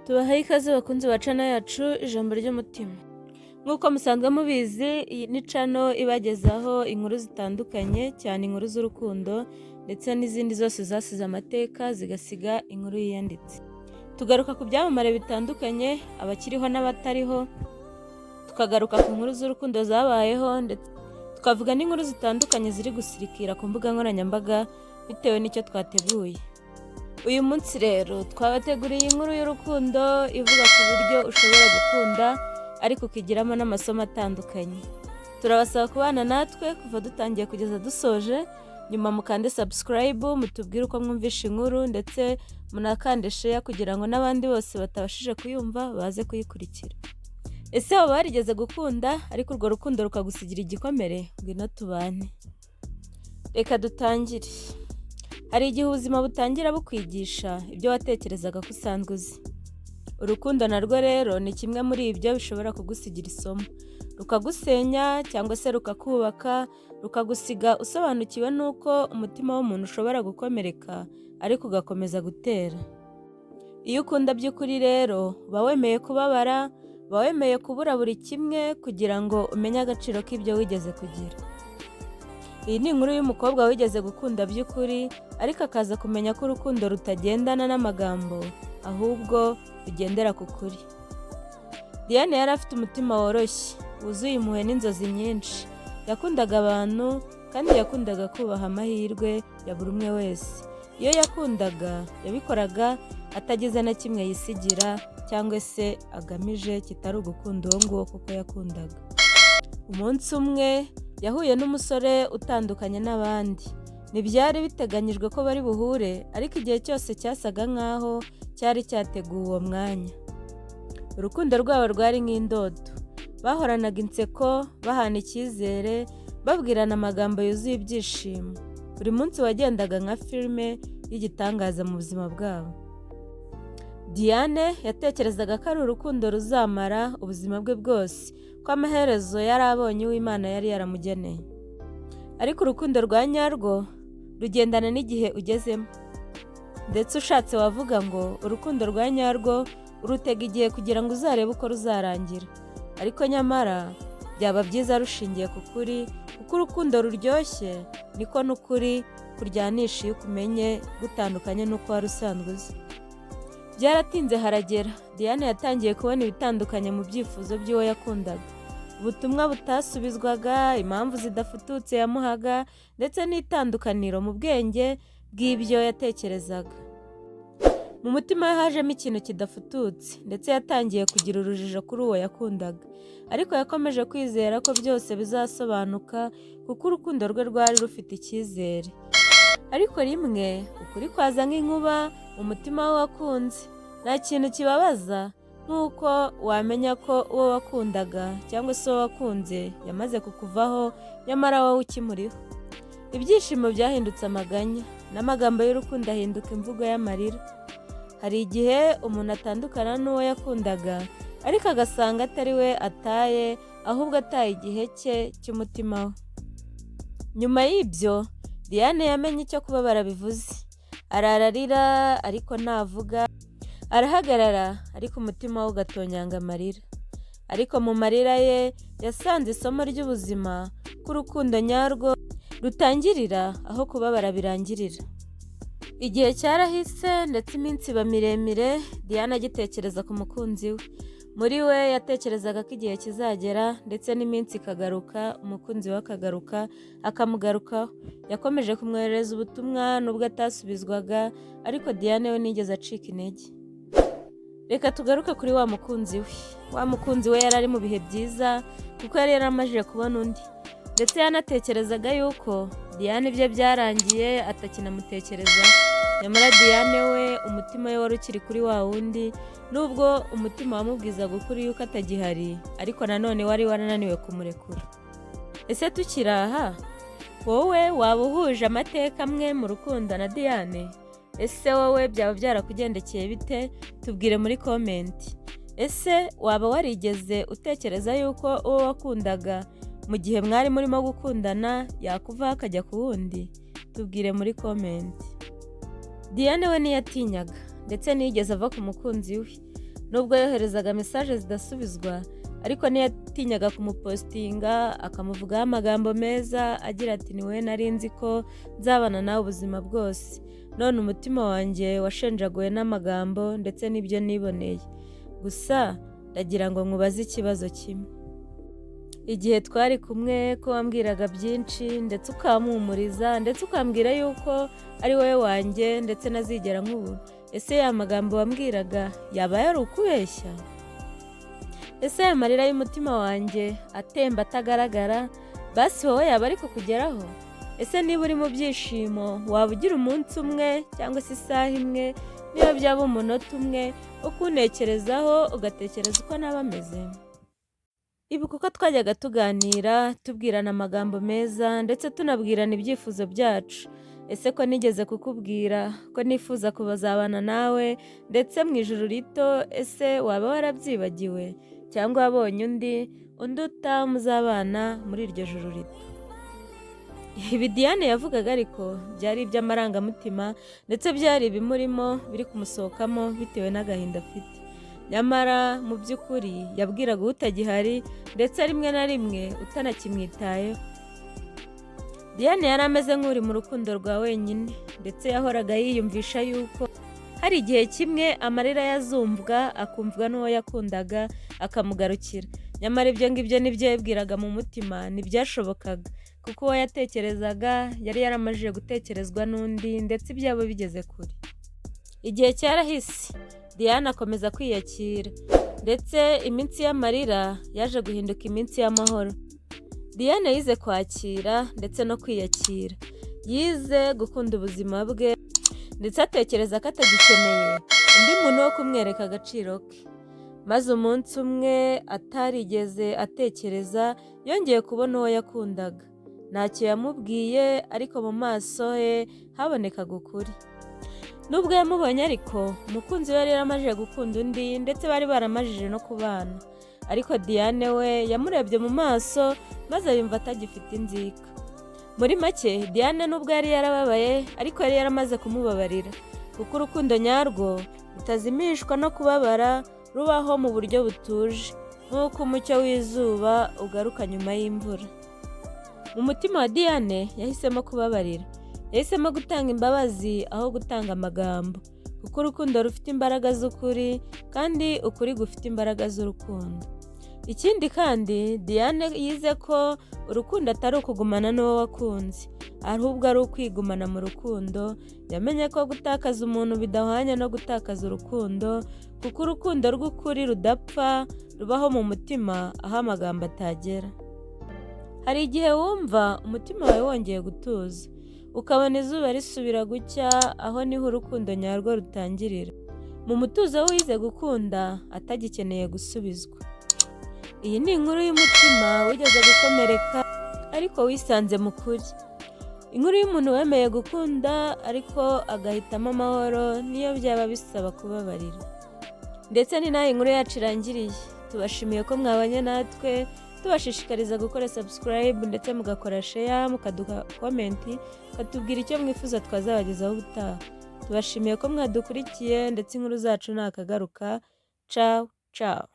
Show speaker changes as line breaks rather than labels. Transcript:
Tubahaye ikaze bakunzi ba channel yacu ijambo ry'umutima. Nk'uko musanzwe mubizi, iyi ni channel ibagezaho inkuru zitandukanye cyane inkuru z'urukundo ndetse n'izindi zose zasize amateka zigasiga inkuru yiyanditse. Tugaruka ku byamamare bitandukanye, abakiriho n'abatariho, tukagaruka ku nkuru z'urukundo zabayeho ndetse tukavuga n'inkuru zitandukanye ziri gusirikira ku mbuga nkoranyambaga bitewe n'icyo twateguye. Uyu munsi rero twabateguriye inkuru y'urukundo ivuga ku buryo ushobora gukunda ariko ukigiramo n'amasomo atandukanye. Turabasaba kubana natwe kuva dutangiye kugeza dusoje, nyuma mukande subscribe, mutubwire uko mwumvisha inkuru ndetse munakande share kugira ngo n'abandi bose batabashije kuyumva baze kuyikurikira. Ese waba warigeze gukunda ariko urwo rukundo rukagusigira igikomere? Ngwino tubane. Reka dutangire. Hari igihe ubuzima butangira bukwigisha ibyo watekerezaga ko usanzwe uzi. Urukundo narwo rero ni kimwe muri ibyo bishobora kugusigira isomo, rukagusenya cyangwa se rukakubaka, rukagusiga usobanukiwe nuko umutima w'umuntu ushobora gukomereka ariko ugakomeza gutera. Iyo ukunda by'ukuri rero uba wemeye kubabara, uba wemeye kubura buri kimwe kugira ngo umenye agaciro k'ibyo wigeze kugira. Iyi ni inkuru y'umukobwa wigeze gukunda by'ukuri ariko akaza kumenya ko urukundo rutagendana n'amagambo ahubwo rugendera ku kuri. Diane yari afite umutima woroshye, wuzuye impuhwe n'inzozi nyinshi. Yakundaga abantu kandi yakundaga kubaha amahirwe ya buri umwe wese. Iyo yakundaga yabikoraga atagize na kimwe yisigira cyangwa se agamije kitari ugukunda uwo nguwo kuko yakundaga. Umunsi umwe yahuye n'umusore utandukanye n'abandi. Ntibyari biteganyijwe ko bari buhure, ariko igihe cyose cyasaga nk'aho cyari cyateguwe uwo mwanya. Urukundo rwabo rwari nk'indoto. Bahoranaga inseko, bahana icyizere, babwirana amagambo yuzuye ibyishimo. Buri munsi wagendaga nka filime y'igitangaza mu buzima bwabo. Diane yatekerezaga ko ari urukundo ruzamara ubuzima bwe bwose, ko amaherezo yari abonye uw'Imana yari yaramugeneye. Ariko urukundo rwa nyarwo rugendana n'igihe ugezemo. Ndetse ushatse wavuga ngo urukundo rwa nyarwo urutega igihe kugira ngo uzarebe uko ruzarangira. Ariko nyamara byaba byiza rushingiye ku kuri, kuko urukundo ruryoshye niko n'ukuri kuryanisha iyo ukumenye gutandukanye n'uko wari usanzwe uzi. Byaratinze haragera, Diane yatangiye kubona ibitandukanye mu byifuzo by'uwo yakundaga. Ubutumwa butasubizwaga, impamvu zidafututse yamuhaga ndetse n'itandukaniro mu bwenge bw'ibyo yatekerezaga. Mu mutima we hajemo ikintu kidafututse ndetse yatangiye kugira urujijo kuri uwo yakundaga. Ariko yakomeje kwizera ko byose bizasobanuka kuko urukundo rwe rwari rufite icyizere. Ariko rimwe ukuri kwaza nk'inkuba mu mutima we wakunze. Nta kintu kibabaza nk'uko wamenya ko uwo wakundaga cyangwa se uwo wakunze yamaze kukuvaho nyamara wowe ukimuriho. Ibyishimo byahindutse amaganya n'amagambo y'urukundo ahinduka imvugo y'amarira. Hari igihe umuntu atandukana n'uwo yakundaga ariko agasanga atari we ataye, ahubwo ataye igihe cye cy'umutima we. Nyuma y'ibyo Diane yamenye icyo kubabara bivuze. Arararira ariko ntavuga, arahagarara ariko umutima we ugatonyanga amarira. Ariko mu marira ye yasanze isomo ry'ubuzima ko urukundo nyarwo rutangirira aho kubabara birangirira. Igihe cyarahise ndetse iminsi iba miremire, Diane agitekereza ku mukunzi we. Muri we yatekerezaga ko igihe kizagera ndetse n'iminsi ikagaruka, umukunzi we akagaruka akamugarukaho. Yakomeje kumwoherereza ubutumwa nubwo atasubizwaga, ariko Diane we nigeze acika intege. Reka tugaruke kuri wa mukunzi we. Wa mukunzi we yari ari mu bihe byiza kuko yari yaramajije kubona undi. Ndetse yanatekerezaga yuko Diane ibye byarangiye atakinamutekereza. Nyamara Diane we umutima we wari ukiri kuri wa wundi, nubwo umutima wamubwizaga ukuri yuko atagihari, ariko nanone wari warananiwe kumurekura. Ese tukiri aha, wowe waba uhuje amateka amwe mu rukundo na Diane? Ese wowe byaba byarakugendekeye bite? Tubwire muri komenti. Ese waba warigeze utekereza yuko uwo wakundaga mu gihe mwari murimo gukundana yakuvaho akajya ku wundi? Tubwire muri komenti. Diane we ntiyatinyaga ndetse ntiyigeze ava ku mukunzi we. nubwo yoherezaga mesaje zidasubizwa ariko ntiyatinyaga kumupostinga akamuvugaho amagambo meza agira ati ni wowe nari nzi ko nzabana nawe ubuzima bwose, none umutima wanjye washenjaguwe n'amagambo ndetse n'ibyo niboneye, gusa ndagira ngo nkubaze ikibazo kimwe. Igihe twari kumwe ko wambwiraga byinshi ndetse ukampumuriza ndetse ukambwira yuko ari wowe wanjye ndetse nazigera nkubura, ese ya magambo wambwiraga yaba yari ukubeshya? Ese aya marira y'umutima wanjye atemba atagaragara basi wowe yaba ari kukugeraho? Ese niba uri mu byishimo waba ugira umunsi umwe cyangwa se isaha imwe, niba byaba umunota umwe wo kuntekerezaho ugatekereza uko naba ameze? Ibuka uko twajyaga tuganira tubwirana amagambo meza ndetse tunabwirana ibyifuzo byacu. Ese ko nigeze kukubwira ko nifuza kuzabana nawe ndetse mu ijuru rito, ese waba warabyibagiwe cyangwa wabonye undi utamuzabana muri iryo juru rito? Ibi Diane yavugaga ariko byari iby'amarangamutima ndetse byari ibimurimo biri kumusohokamo bitewe n'agahinda afite. Nyamara mu by'ukuri yabwiraga utagihari ndetse rimwe na rimwe utanakimwitayeho. Diane yari ameze nk'uri mu rukundo rwa wenyine ndetse yahoraga yiyumvisha yuko hari igihe kimwe amarira yazumvwa akumvwa n'uwo yakundaga akamugarukira. Nyamara ibyo ngibyo nibyo yabwiraga mu mutima ntibyashobokaga, kuko uwo yatekerezaga yari yaramajije gutekerezwa n'undi ndetse ibyabo bigeze kure. Igihe cyarahise Diane akomeza kwiyakira ndetse iminsi y'amarira yaje guhinduka iminsi y'amahoro. Diane yize kwakira ndetse no kwiyakira, yize gukunda ubuzima bwe ndetse atekereza ko atagikeneye undi muntu wo kumwereka agaciro ke. Maze umunsi umwe atarigeze atekereza yongeye kubona uwo yakundaga. Ntacyo yamubwiye ariko mu maso he habonekaga ukuri. Nubwo yamubonye ariko umukunzi we yari yaramajije gukunda undi ndetse bari baramajije no kubana, ariko Diane we yamurebye mu maso maze yumva atagifite inzika. Muri make Diane nubwo yari yarababaye ariko yari yaramaze kumubabarira, kuko urukundo nyarwo rutazimishwa no kubabara, rubaho mu buryo butuje nk'uko umucyo w'izuba ugaruka nyuma y'imvura. Mu mutima wa Diane yahisemo kubabarira, yahisemo gutanga imbabazi aho gutanga amagambo, kuko urukundo rufite imbaraga z'ukuri kandi ukuri gufite imbaraga z'urukundo. Ikindi kandi Diane yize ko urukundo atari ukugumana n'uwo wakunze, ahubwo ari ukwigumana mu rukundo. Yamenye ko gutakaza umuntu bidahwanye no gutakaza urukundo, kuko urukundo rw'ukuri rudapfa, rubaho mu mutima aho amagambo atagera. Hari igihe wumva umutima wawe wongeye gutuza, ukabona izuba risubira gucya, aho niho urukundo nyarwo rutangirira, mu mutuzo wize gukunda atagikeneye gusubizwa. Iyi ni inkuru y'umutima wigeze gukomereka ariko wisanze mu kuri. Inkuru y'umuntu wemeye gukunda ariko agahitamo amahoro niyo byaba bisaba kubabarira. Ndetse ni nayo inkuru yacu irangiriye. Tubashimiye ko mwabanye natwe, tubashishikariza gukora subscribe ndetse mugakora share, mukaduha comment, katubwira icyo mwifuza twazabagezaho ubutaha. Tubashimiye ko mwadukurikiye ndetse inkuru zacu nakagaruka. Ciao ciao.